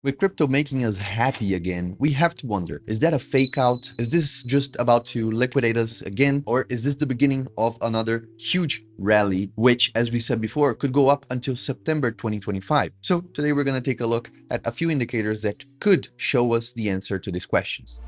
With crypto making us happy again, we have to wonder, is that a fake out? Is this just about to liquidate us again? Or is this the beginning of another huge rally, which, as we said before, could go up until September 2025? So today we're going to take a look at a few indicators that could show us the answer to these questions.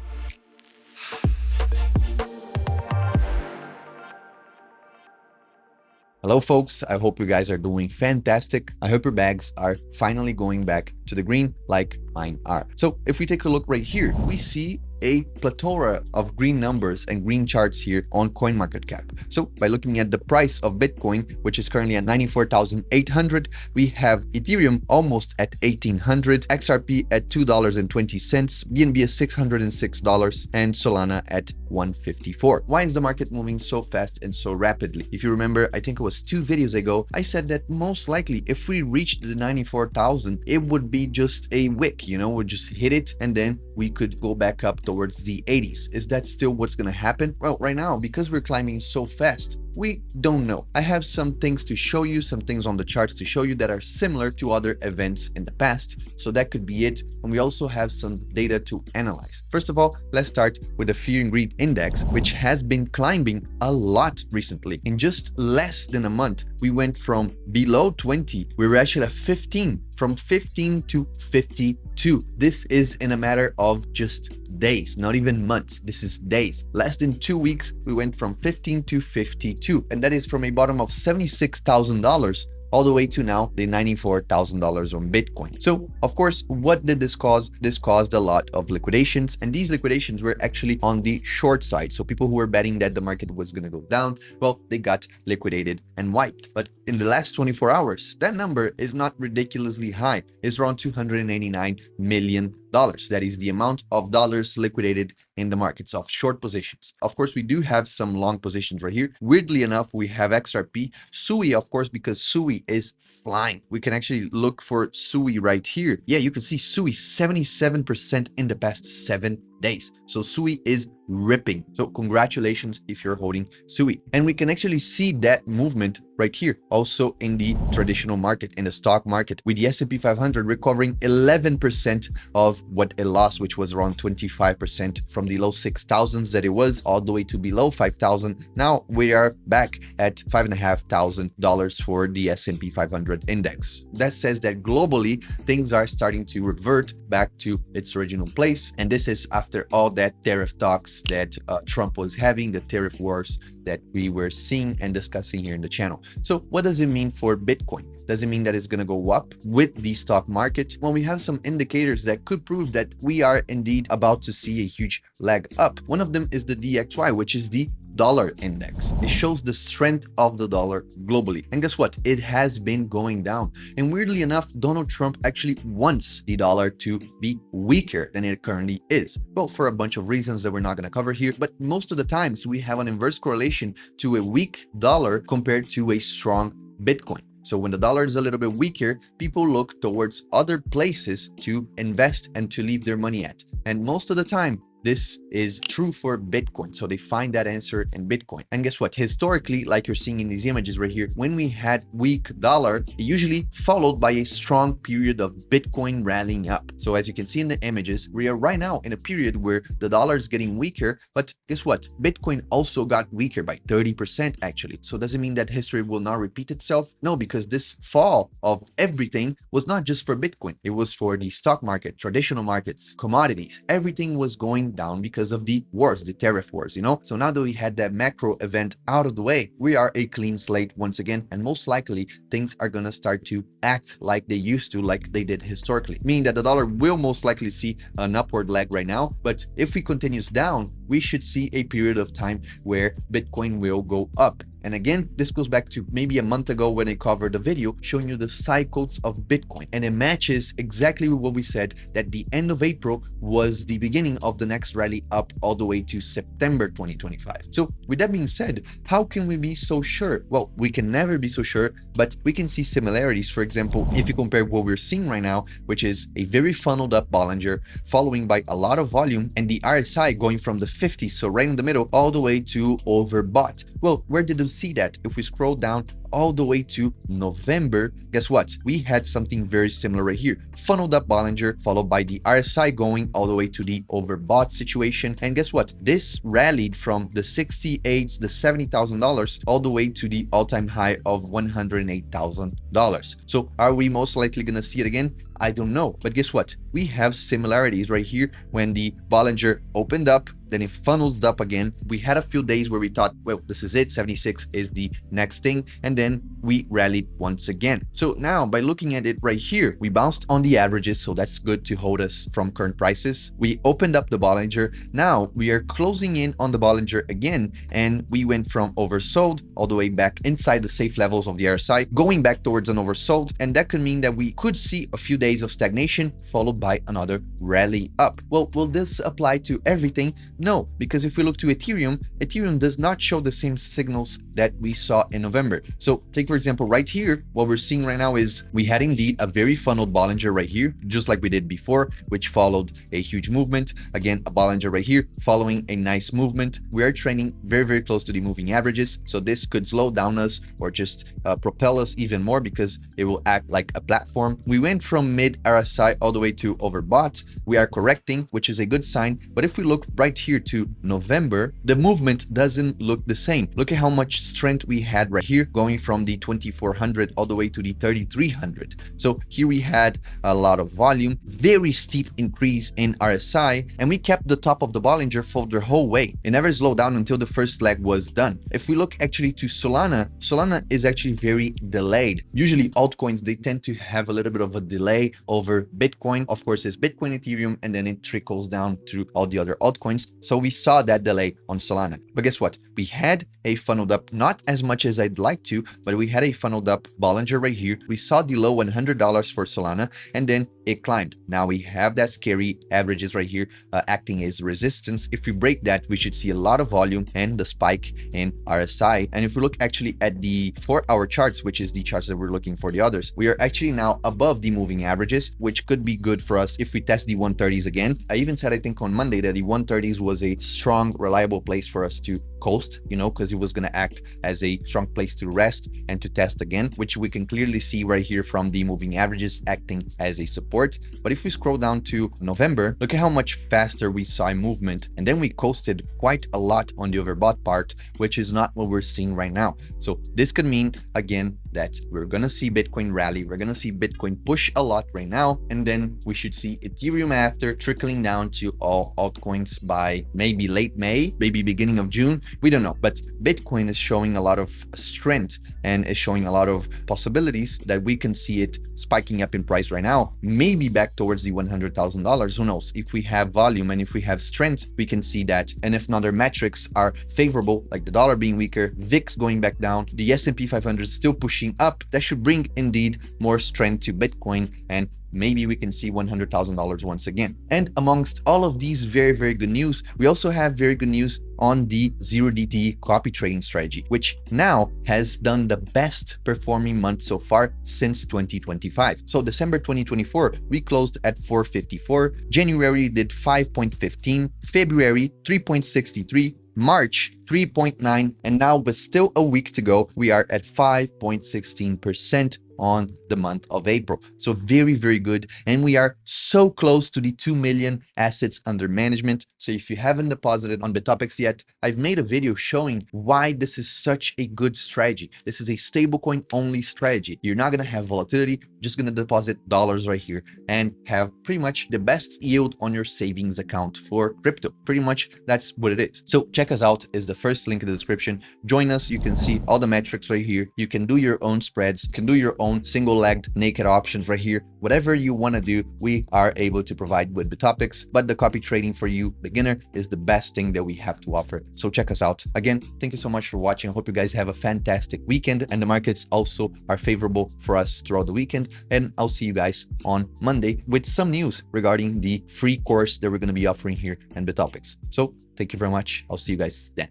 Hello folks, I hope you guys are doing fantastic. I hope your bags are finally going back to the green like mine are. So if we take a look right here, we see a plethora of green numbers and green charts here on CoinMarketCap. So by looking at the price of Bitcoin, which is currently at 94,800, we have Ethereum almost at 1,800, XRP at $2.20, BNB at $606, and Solana at 154. Why is the market moving so fast and so rapidly? If you remember, I think it was 2 videos ago, I said that most likely if we reached the 94,000, it would be just a wick, we'd just hit it and then we could go back up towards the 80s. Is that still what's going to happen? Well, right now, because we're climbing so fast, we don't know. I have some things to show you, some things on the charts to show you that are similar to other events in the past. So that could be it. And we also have some data to analyze. First of all, let's start with the Fear and Greed Index, which has been climbing a lot recently. In just less than a month, we went from below 20, we were actually at 15, from 15 to 52. This is in a matter of just days, not even months. This is days. Less than 2 weeks, we went from 15 to 52. And that is from a bottom of $76,000 all the way to now the $94,000 on Bitcoin. So of course, what did this cause? This caused a lot of liquidations, and these liquidations were actually on the short side. So people who were betting that the market was going to go down, well, they got liquidated and wiped. But in the last 24 hours, that number is not ridiculously high. It's around $289 million. That is the amount of dollars liquidated in the markets of short positions. Of course, we do have some long positions right here. Weirdly enough, we have XRP, SUI, of course, because SUI is flying. We can actually look for SUI right here. Yeah, you can see SUI 77% in the past 7 days. So SUI is ripping. So congratulations if you're holding SUI. And we can actually see that movement right here also in the traditional market, in the stock market, with the S&P 500 recovering 11% of what it lost, which was around 25% from the low 6,000s that it was all the way to below 5,000. Now we are back at $5,500 for the S&P 500 index. That says that globally things are starting to revert back to its original place. And this is after all that tariff talks that Trump was having, the tariff wars that we were seeing and discussing here in the channel. So what does it mean for Bitcoin? Does it mean that it's going to go up with the stock market? Well, we have some indicators that could prove that we are indeed about to see a huge leg up. One of them is the DXY, which is the dollar index. It shows the strength of the dollar globally. And guess what? It has been going down. And weirdly enough, Donald Trump actually wants the dollar to be weaker than it currently is. Well, for a bunch of reasons that we're not going to cover here, but most of the times we have an inverse correlation to a weak dollar compared to a strong Bitcoin. So when the dollar is a little bit weaker, people look towards other places to invest and to leave their money at. And most of the time, this is true for Bitcoin. So they find that answer in Bitcoin. And guess what? Historically, like you're seeing in these images right here, when we had weak dollar, it usually followed by a strong period of Bitcoin rallying up. So as you can see in the images, we are right now in a period where the dollar is getting weaker, but guess what? Bitcoin also got weaker by 30% actually. So does it mean that history will not repeat itself? No, because this fall of everything was not just for Bitcoin. It was for the stock market, traditional markets, commodities. Everything was going down because of the wars, the tariff wars, So now that we had that macro event out of the way, we are a clean slate once again, and most likely things are going to start to act like they used to, like they did historically, meaning that the dollar will most likely see an upward leg right now. But if we continues down, we should see a period of time where Bitcoin will go up. And again, this goes back to maybe a month ago when I covered a video showing you the cycles of Bitcoin. And it matches exactly with what we said, that the end of April was the beginning of the next rally up all the way to September 2025. So with that being said, how can we be so sure? Well, we can never be so sure, but we can see similarities. For example, if you compare what we're seeing right now, which is a very funneled up Bollinger following by a lot of volume, and the RSI going from the 50, so right in the middle, all the way to overbought. Well, where did we see that? If we scroll down all the way to November, guess what? We had something very similar right here. Funneled up Bollinger, followed by the RSI going all the way to the overbought situation. And guess what? This rallied from the 68s, the $70,000, all the way to the all-time high of $108,000. So are we most likely going to see it again? I don't know. But guess what? We have similarities right here. When the Bollinger opened up, then it funnels up again. We had a few days where we thought, well, this is it. 76 is the next thing. And then we rallied once again. So now by looking at it right here, we bounced on the averages. So that's good to hold us from current prices. We opened up the Bollinger. Now we are closing in on the Bollinger again. And we went from oversold all the way back inside the safe levels of the RSI, going back towards an oversold. And that could mean that we could see a few days of stagnation followed by another rally up. Well, will this apply to everything? No, because if we look to Ethereum, Ethereum does not show the same signals that we saw in November. So take, for example, right here, what we're seeing right now is we had indeed a very funneled Bollinger right here, just like we did before, which followed a huge movement. Again, a Bollinger right here following a nice movement. We are trending very, very close to the moving averages. So this could slow down us or just propel us even more because it will act like a platform. We went from mid RSI all the way to overbought. We are correcting, which is a good sign. But if we look right here to November, the movement doesn't look the same. Look at how much strength we had right here, going from the 2400 all the way to the 3300. So here we had a lot of volume, very steep increase in RSI, and we kept the top of the Bollinger for the whole way. It never slowed down until the first leg was done. If we look actually to Solana, Solana is actually very delayed. Usually altcoins, they tend to have a little bit of a delay over Bitcoin. Of course, it's Bitcoin, Ethereum, and then it trickles down through all the other altcoins. So we saw that delay on Solana. But guess what? We had a funneled up, not as much as I'd like to, but we had a funneled up Bollinger right here. We saw the low $100 for Solana, and then it climbed. Now we have that scary averages right here acting as resistance. If we break that, we should see a lot of volume and the spike in RSI. And if we look actually at the 4-hour charts, which is the charts that we're looking for the others, we are actually now above the moving averages, which could be good for us if we test the 130s again. I even said, I think on Monday, that the 130s was a strong, reliable place for us to coast, you know, because it was going to act as a strong place to rest and to test again, which we can clearly see right here from the moving averages acting as a support. But if we scroll down to November, look at how much faster we saw movement, and then we coasted quite a lot on the overbought part, which is not what we're seeing right now. So this could mean again that we're gonna see Bitcoin rally, we're gonna see Bitcoin push a lot right now, and then we should see Ethereum after, trickling down to all altcoins by maybe late May, maybe beginning of June, we don't know. But Bitcoin is showing a lot of strength and is showing a lot of possibilities that we can see it spiking up in price right now, maybe back towards the $100,000. Who knows? If we have volume and if we have strength, we can see that. And if other metrics are favorable, like the dollar being weaker, VIX going back down, the S&P 500 still pushing up, that should bring indeed more strength to Bitcoin, and maybe we can see $100,000 once again. And amongst all of these very, very good news, we also have very good news on the 0DTE copy trading strategy, which now has done the best performing month so far since 2025. So December 2024, we closed at 454. January did 5.15, February 3.63, March 3.9, and now with still a week to go, we are at 5.16% on the month of April. So very, very good. And we are so close to the 2 million assets under management. So if you haven't deposited on Bitopics yet, I've made a video showing why this is such a good strategy. This is a stablecoin only strategy. You're not going to have volatility, just going to deposit dollars right here and have pretty much the best yield on your savings account for crypto. Pretty much that's what it is. So check us out, is the first link in the description. Join us. You can see all the metrics right here. You can do your own spreads, you can do your own single-legged naked options right here. Whatever you want to do, we are able to provide with Bitopics, but the copy trading for you beginner is the best thing that we have to offer. So check us out. Again, thank you so much for watching. I hope you guys have a fantastic weekend, and the markets also are favorable for us throughout the weekend. And I'll see you guys on Monday with some news regarding the free course that we're going to be offering here in Bitopics. So thank you very much. I'll see you guys then.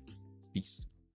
Peace.